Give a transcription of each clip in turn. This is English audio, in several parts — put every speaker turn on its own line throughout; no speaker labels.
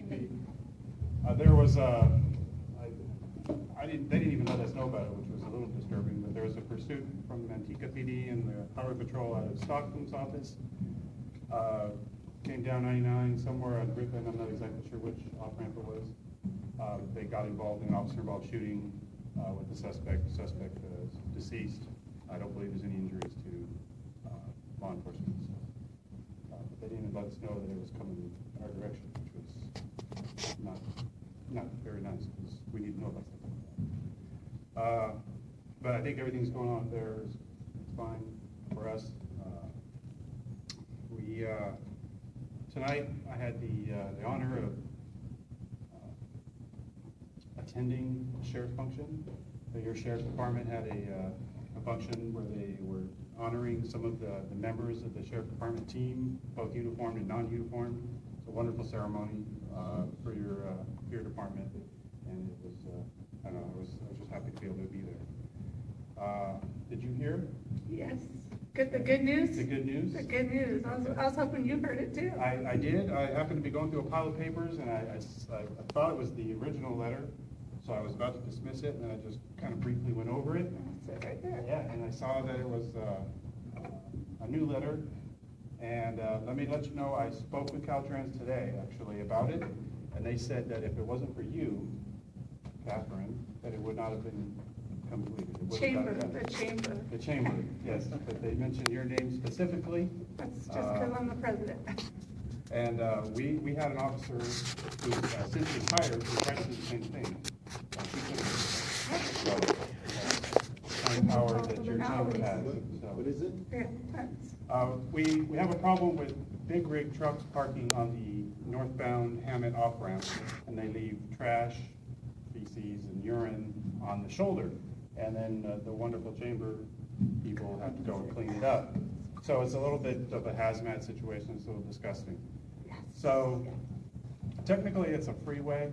CHP. There was they didn't even let us know about it, which was a little disturbing, but there was a pursuit from Manteca PD and the Highway Patrol out of Stockton's office. Came down 99 somewhere on Griffin, I'm not exactly sure which off-ramp it was. They got involved in an officer-involved shooting with the suspect. The suspect is deceased. I don't believe there's any injuries to law enforcement. But they didn't even let us know that it was coming in our direction, which was not very nice, because we need to know about stuff like that. But I think everything's going on there. It's fine for us. Tonight I had the honor of attending a sheriff's function. Your sheriff's department had a function where they were honoring some of the members of the sheriff's department team, both uniformed and non-uniformed. It's a wonderful ceremony for your department, and it was I don't know, I was just happy to be able to be there. Did you hear?
Yes. Good. The good news.
The good news.
The good news. I was hoping you heard it too.
I did. I happened to be going through a pile of papers, and I thought it was the original letter, so I was about to dismiss it, and then I just kind of briefly went over it.
That's it right there.
Yeah, and I saw that it was a new letter, and let me let you know, I spoke with Caltrans today, actually, about it, and they said that if it wasn't for you, Catherine, that it would not have been completed. It would have
Chamber,
got done.
the chamber.
The chamber, yes, but they mentioned your name specifically.
That's just because I'm the president.
And we had an officer who since retired, who tried to do the same thing. Same power that your chamber has. So.
What is it?
Yeah, thanks.
We have a problem with big rig trucks parking on the northbound Hammett off-ramp, and they leave trash, feces, and urine on the shoulder. And then the wonderful chamber people have to go and clean it up. So it's a little bit of a hazmat situation. It's a little disgusting. So technically it's a freeway,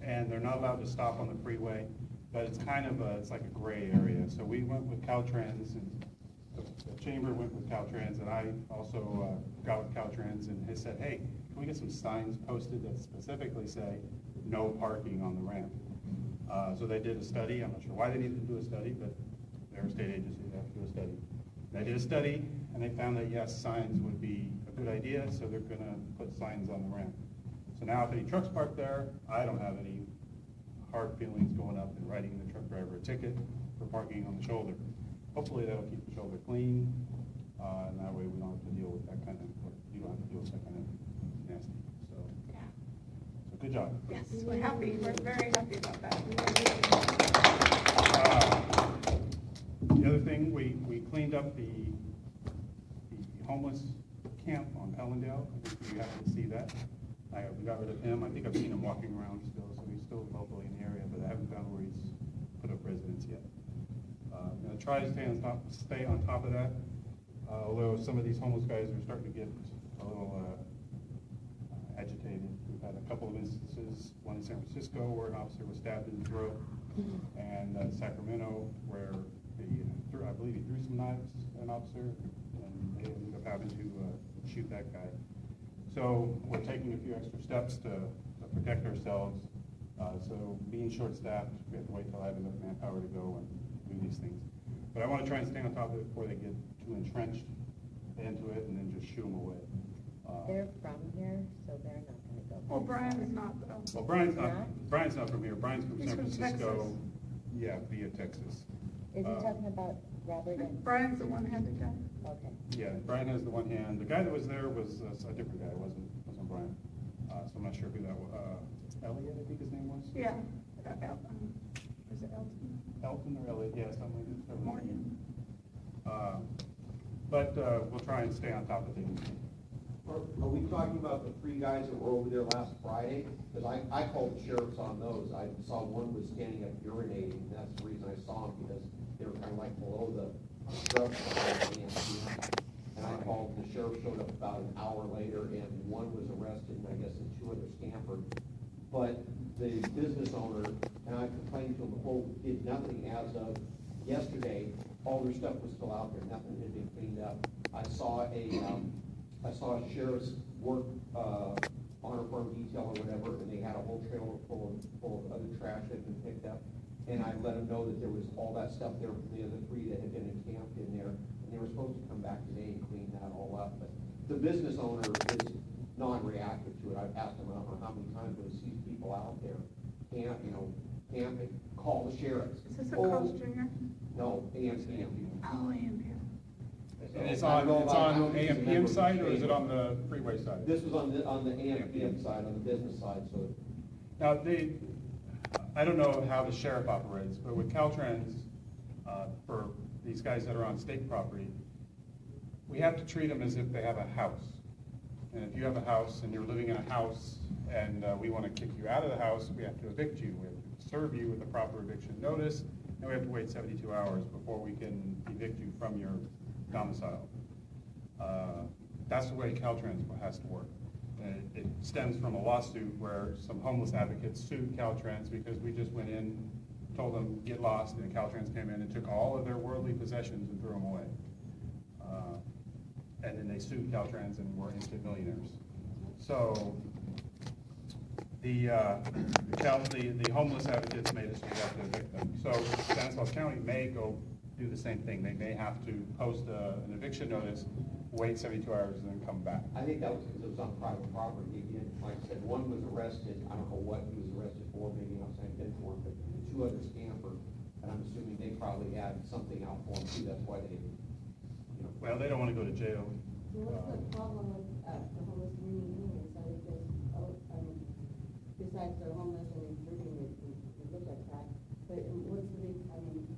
and they're not allowed to stop on the freeway, but it's kind of it's like a gray area. So we went with Caltrans, and the chamber went with Caltrans, and I also got with Caltrans and they said, hey, can we get some signs posted that specifically say no parking on the ramp? So they did a study. I'm not sure why they needed to do a study, but they're a state agency, they have to do a study. They did a study, and they found that yes, signs would be a good idea, so they're gonna put signs on the ramp. So now if any trucks park there, I don't have any hard feelings going up and writing the truck driver a ticket for parking on the shoulder. Hopefully that'll keep the shoulder clean, and that way we don't have to deal with that kind of, or you don't have to deal with that kind of nasty. So good job.
Yes, we're happy. We're very happy about that.
The other thing, we cleaned up the homeless camp on Pellendale. I think you happened to see that. We got rid of him. I think I've seen him walking around still, so he's still locally in the area, but I haven't found where he's put up residence yet. I'm going to try to stay on top of that, although some of these homeless guys are starting to get a little agitated. We've had a couple of instances, one in San Francisco where an officer was stabbed in the throat, and Sacramento where I believe he threw some knives at an officer, and they ended up having to shoot that guy. So we're taking a few extra steps to protect ourselves. So being short-staffed, we have to wait till I have enough manpower to go and do these things. But I want to try and stay on top of it before they get too entrenched into it and then just shoo them away.
They're from here, so they're not going to go.
Well, Brian is not though.
Well, Brian's not from here. Brian's from
He's
San
from
Francisco.
Texas.
Yeah, via Texas.
Is he talking about Robert and?
Brian's the one-handed guy.
Okay.
Yeah, Brian has the one hand. The guy that was there was a different guy. It wasn't Brian. So I'm not sure who that was. Elliot, I think his name was.
Yeah. Is it Elton?
Elton or Elliot? Yeah, something like that.
Morgan.
But we'll try and stay on top of things.
Are we talking about the three guys that were over there last Friday? Because I called the sheriffs on those. I saw one was standing up urinating, and that's the reason I saw them, because they were kind of like below the scrub. And I called, the sheriff showed up about an hour later, and one was arrested, and I guess the two others scampered. But the business owner, and I complained to him, did nothing as of yesterday. All their stuff was still out there. Nothing had been cleaned up. I saw a sheriff's work honor firm detail or whatever, and they picked up. And I let them know that there was all that stuff there from the other three that had been encamped in there, and they were supposed to come back today and clean that all up, but the business owner is non-reactive to it. I've asked him, I don't know how many times, when he sees people out there camping, call the sheriffs.
Is this a Carl's Jr.?
No, AMPM.
Oh, AM here.
And it's on AMPM side, or is it on the freeway side?
This was on the AMPM side, on the business side, so.
Now, I don't know how the sheriff operates, but with Caltrans, for these guys that are on state property, we have to treat them as if they have a house. And if you have a house and you're living in a house and we want to kick you out of the house, we have to evict you. We have to serve you with a proper eviction notice, and we have to wait 72 hours before we can evict you from your domicile. That's the way Caltrans has to work. It stems from a lawsuit where some homeless advocates sued Caltrans because we just went in, told them get lost, and Caltrans came in and took all of their worldly possessions and threw them away. And then they sued Caltrans and were instant millionaires. So the homeless advocates made us have to evict them. So Stanislaus County may go do the same thing. They may have to post an eviction notice, wait 72 hours, and then come back.
I think that was because it was on private property. Again, like I said, one was arrested, I don't know what he was arrested for, maybe not saying been for, but the two others campered, and I'm assuming they probably had something out for them too, that's why they,
Well, they don't want to go to jail.
What's the problem with the homeless community anyway? So they just, besides the homeless and improving it, we look at that, but what's the big, I just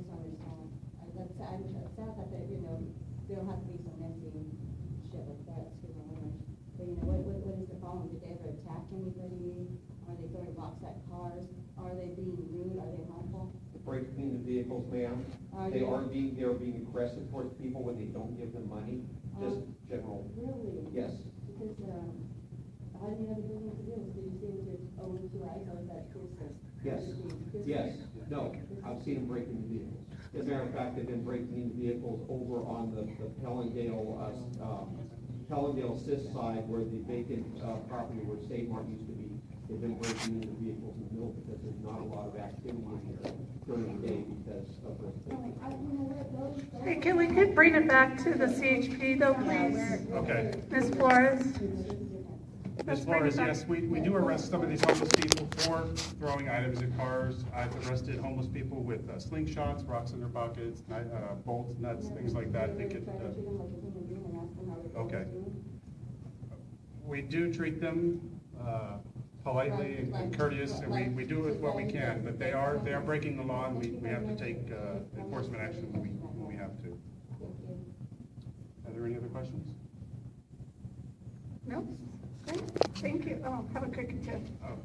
don't understand. It sounds like that, there don't have to be some messy shit like that, excuse my language. But what is the problem? Did they ever attack anybody? Are they throwing rocks at cars? Are they being rude? Are they harmful?
break clean the vehicles, ma'am. They are being aggressive towards people when they don't give them money, just general.
Really?
Yes.
Because, how do you know the building deals? Did you see it with your own two eyes, or was that Christmas?
Yes, no, I've seen them break into vehicles. As a matter of fact, they've been breaking into vehicles over on the Pellendale Sis side where the vacant property where State Mart used to be. They've been breaking into vehicles in the middle because there's not a lot of activity in here during the day because of the.
Hey, can we bring it back to the CHP though, please?
Okay.
Ms. Flores?
As far as, yes, we do arrest some of these homeless people for throwing items at cars. I've arrested homeless people with slingshots, rocks in their pockets, bolts, nuts, things like that. They could, okay. We do treat them politely and courteous, and we do with what we can, but they are breaking the law, and we have to take enforcement action when we have to. Are there any other questions?
No? Great. Thank you. Oh, have a cookie too.
Oh.